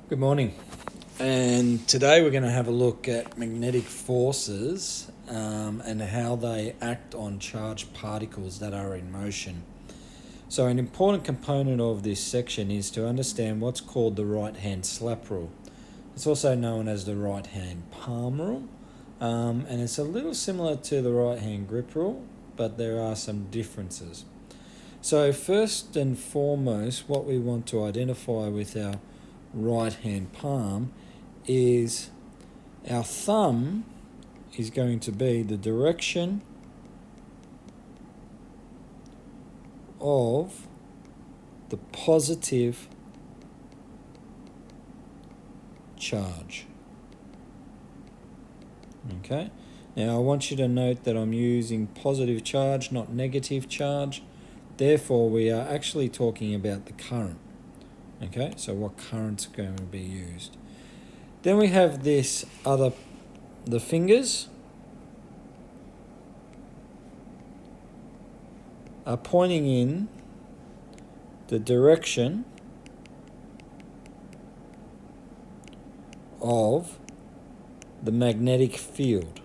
Good morning. And today we're going to have a look at magnetic forces and how they act on charged particles that are in motion. So an important component of this section is to understand what's called the right-hand slap rule. It's also known as the right-hand palm rule, and it's a little similar to the right-hand grip rule, but there are some differences. So first and foremost, what we want to identify with our right hand palm is our thumb is going to be the direction of the positive charge. Okay, now I want you to note that I'm using positive charge, not negative charge. Therefore, we are actually talking about the current. Okay, so what current's going to be used. Then we have this the fingers are pointing in the direction of the magnetic field.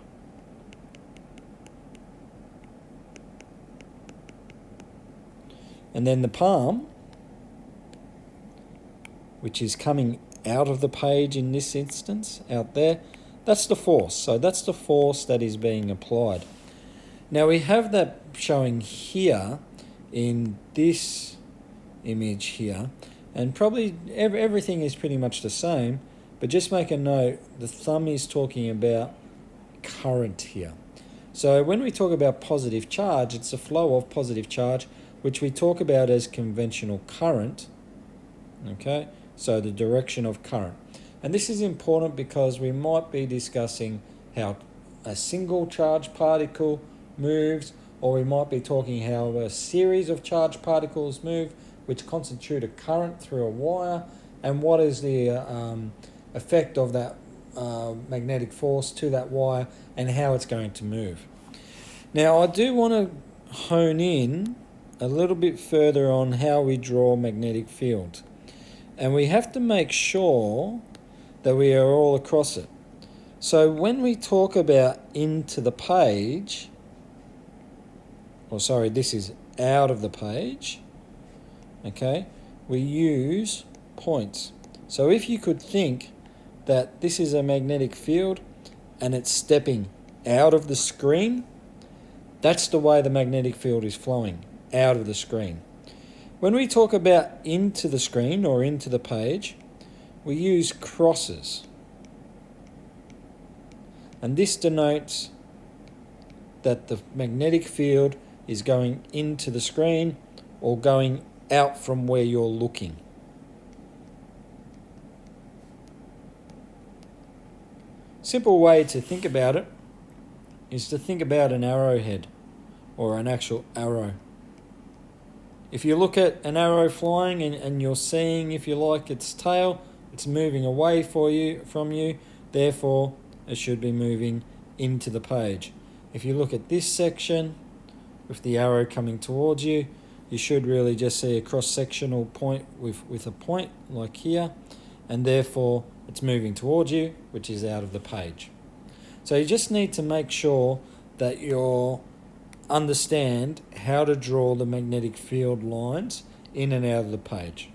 And then the palm, which is coming out of the page in this instance, out there, that's the force. So that's the force that is being applied. Now we have that showing here in this image here, and probably everything is pretty much the same, but just make a note, the thumb is talking about current here. So when we talk about positive charge, it's the flow of positive charge, which we talk about as conventional current, okay? So the direction of current. And this is important because we might be discussing how a single charged particle moves, or we might be talking how a series of charged particles move, which constitute a current through a wire, and what is the effect of that magnetic force to that wire and how it's going to move. Now I do want to hone in a little bit further on how we draw magnetic fields. And we have to make sure that we are all across it. So when we talk about into the page, this is out of the page, okay, we use points. So if you could think that this is a magnetic field and it's stepping out of the screen, that's the way the magnetic field is flowing, out of the screen. When we talk about into the screen or into the page, we use crosses. And this denotes that the magnetic field is going into the screen or going out from where you're looking. Simple way to think about it is to think about an arrowhead or an actual arrow. If you look at an arrow flying and you're seeing, if you like, its tail, it's moving away from you, therefore it should be moving into the page. If you look at this section with the arrow coming towards you, you should really just see a cross-sectional point with a point like here, and therefore it's moving towards you, which is out of the page. So you just need to make sure that you're understand how to draw the magnetic field lines in and out of the page.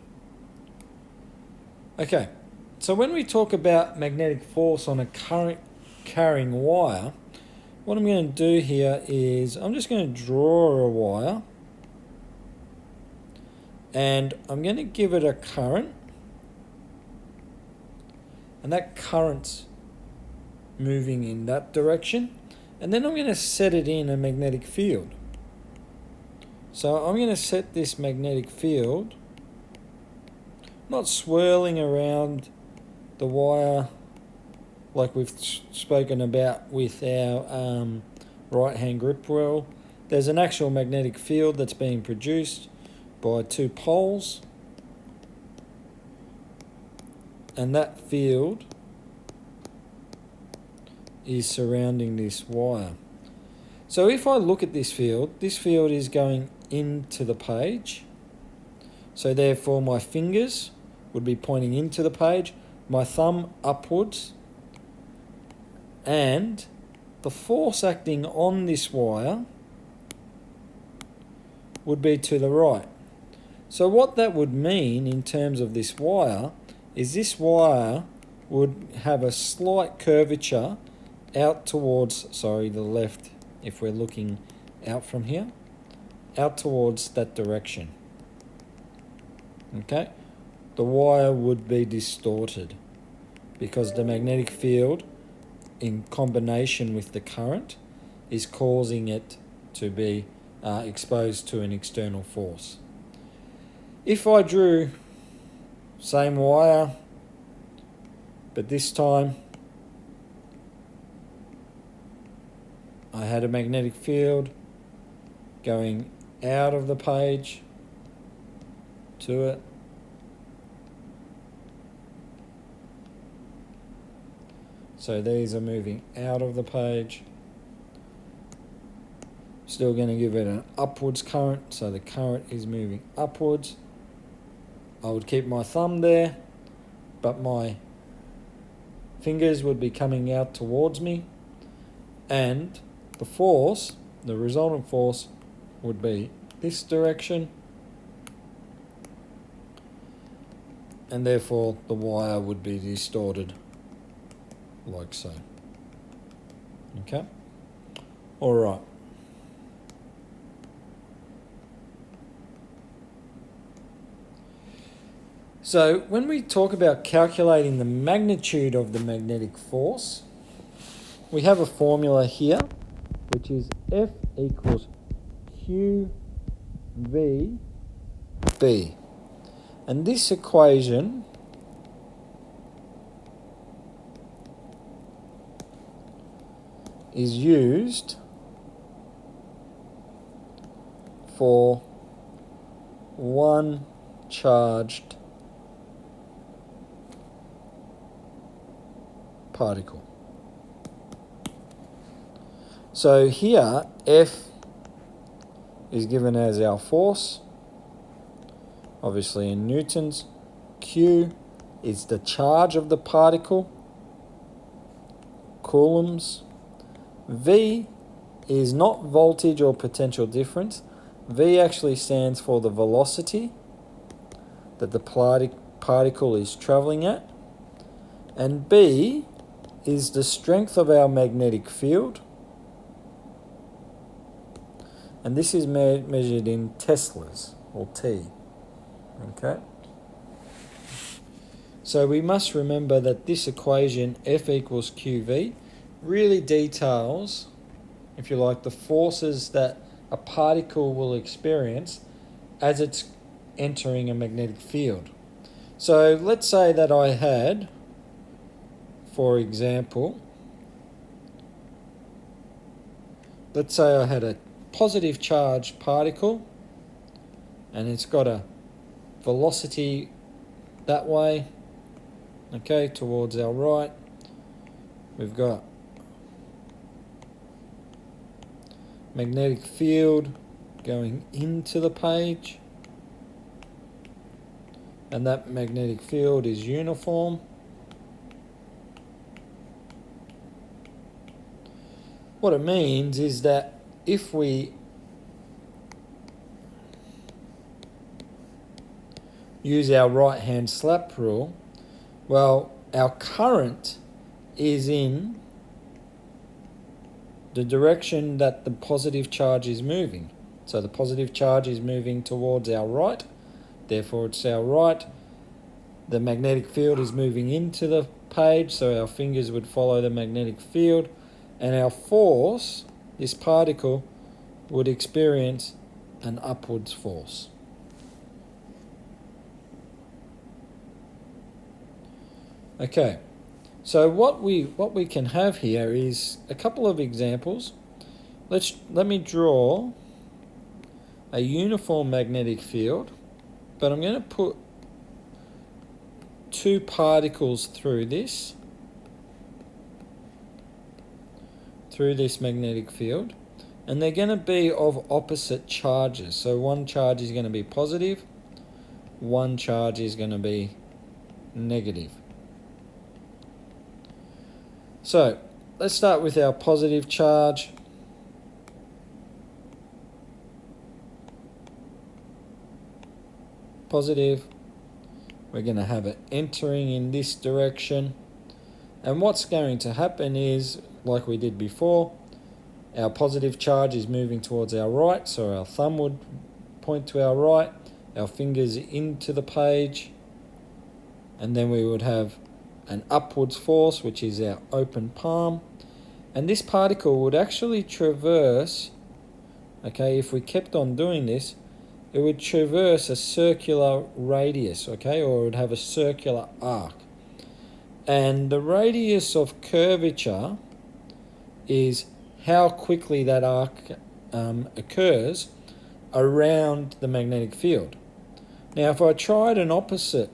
Okay, so when we talk about magnetic force on a current carrying wire, what I'm going to do here is I'm just going to draw a wire and I'm going to give it a current, and that current's moving in that direction. And then I'm going to set it in a magnetic field. So I'm going to set this magnetic field, not swirling around the wire like we've spoken about with our right-hand grip rule. There's an actual magnetic field that's being produced by two poles. And that field is surrounding this wire. So if I look at this field is going into the page. So therefore my fingers would be pointing into the page. my thumb upwards, and the force acting on this wire would be to the right. So what that would mean in terms of this wire is this wire would have a slight curvature out towards, the left, if we're looking out from here, out towards that direction. Okay? The wire would be distorted because the magnetic field, in combination with the current, is causing it to be exposed to an external force. If I drew same wire, but this time I had a magnetic field going out of the page to it, so these are moving out of the page. Still going to give it an upwards current, so the current is moving upwards. I would keep my thumb there, but my fingers would be coming out towards me, and the force, the resultant force, would be this direction, and therefore the wire would be distorted like so. Okay? All right. So when we talk about calculating the magnitude of the magnetic force, we have a formula here, which is F equals QVB. And this equation is used for one charged particle. So here F is given as our force, obviously in newtons. Q is the charge of the particle, coulombs. V is not voltage or potential difference. V actually stands for the velocity that the particle is travelling at. And B is the strength of our magnetic field. And this is measured in Teslas, or T. Okay? So we must remember that this equation, F equals QV, really details, if you like, the forces that a particle will experience as it's entering a magnetic field. So let's say that I had, for example, let's say I had a positive charged particle and it's got a velocity that way, okay, towards our right. We've got magnetic field going into the page, and that magnetic field is uniform. What it means is that if we use our right hand slap rule, well, our current is in the direction that the positive charge is moving. So the positive charge is moving towards our right, therefore it's our right. The magnetic field is moving into the page, so our fingers would follow the magnetic field, and our force, this particle, would experience an upwards force. Okay, so what we can have here is a couple of examples. Let me draw a uniform magnetic field, but I'm going to put two particles through this magnetic field, and they're going to be of opposite charges. So one charge is going to be positive, one charge is going to be negative. So let's start with our positive charge. Positive. We're going to have it entering in this direction. And what's going to happen is, like we did before, our positive charge is moving towards our right, so our thumb would point to our right, our fingers into the page, and then we would have an upwards force, which is our open palm. And this particle would actually traverse, okay, if we kept on doing this, it would traverse a circular radius, okay, or it would have a circular arc. And the radius of curvature is how quickly that arc occurs around the magnetic field. Now, if I tried an opposite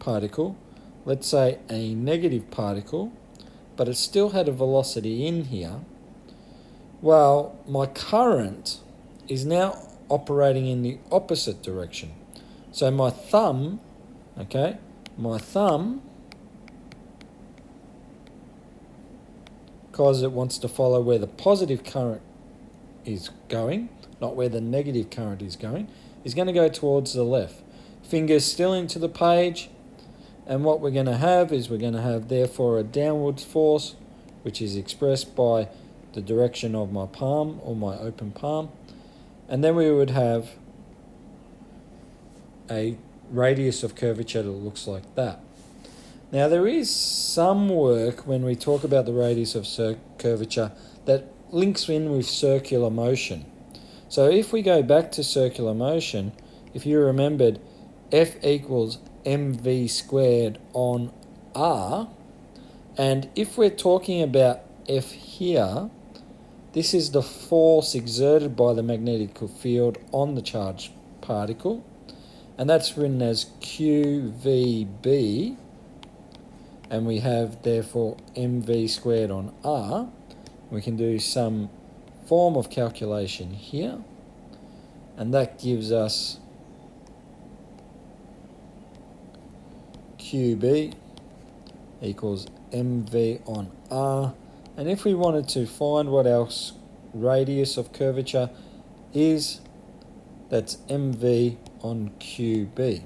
particle, let's say a negative particle, but it still had a velocity in here, well, my current is now operating in the opposite direction. So my thumb, okay, because it wants to follow where the positive current is going, not where the negative current is going to go towards the left. Fingers still into the page, and what we're going to have is we're going to have therefore a downwards force, which is expressed by the direction of my palm or my open palm, and then we would have a radius of curvature that looks like that. Now, there is some work when we talk about the radius of curvature that links in with circular motion. So if we go back to circular motion, if you remembered F equals mv squared on r, and if we're talking about F here, this is the force exerted by the magnetic field on the charged particle, and that's written as QVB, and we have therefore mv squared on r. We can do some form of calculation here, and that gives us QB equals mv on r. And if we wanted to find what our radius of curvature is, that's mv on QB.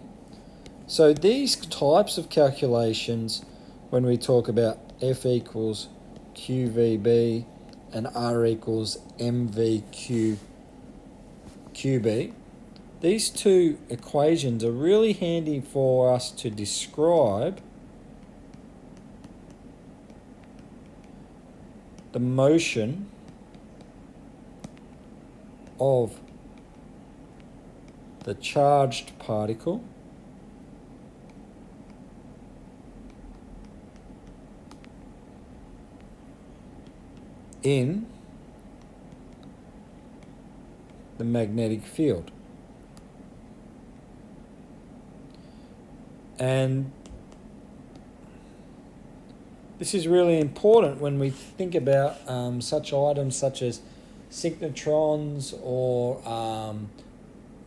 So these types of calculations, when we talk about F equals QVB and R equals QB, these two equations are really handy for us to describe the motion of the charged particle in the magnetic field. And this is really important when we think about such items such as synchrotrons or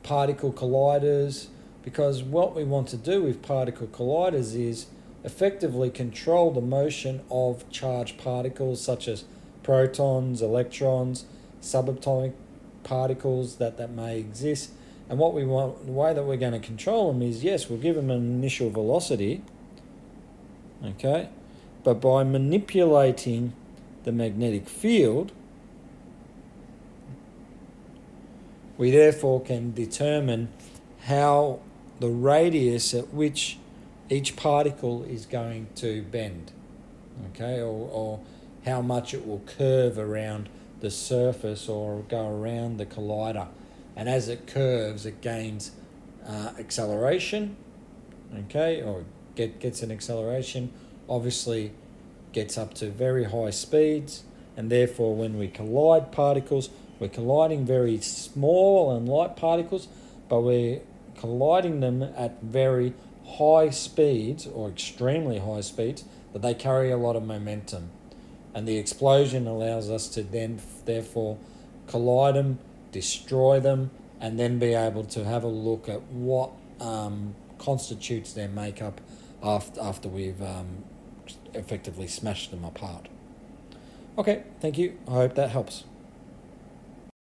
particle colliders, because what we want to do with particle colliders is effectively control the motion of charged particles such as protons, electrons, subatomic particles that may exist. And what we want, the way that we're going to control them is, yes, we'll give them an initial velocity, okay, but by manipulating the magnetic field, we therefore can determine how the radius at which each particle is going to bend, okay, or how much it will curve around the surface or go around the collider. And as it curves, it gains acceleration, okay, or gets an acceleration, obviously gets up to very high speeds, and therefore when we collide particles, we're colliding very small and light particles, but we're colliding them at very high speeds or extremely high speeds that they carry a lot of momentum. And the explosion allows us to then therefore collide them, destroy them, and then be able to have a look at what constitutes their makeup after we've effectively smashed them apart. Okay, thank you. I hope that helps.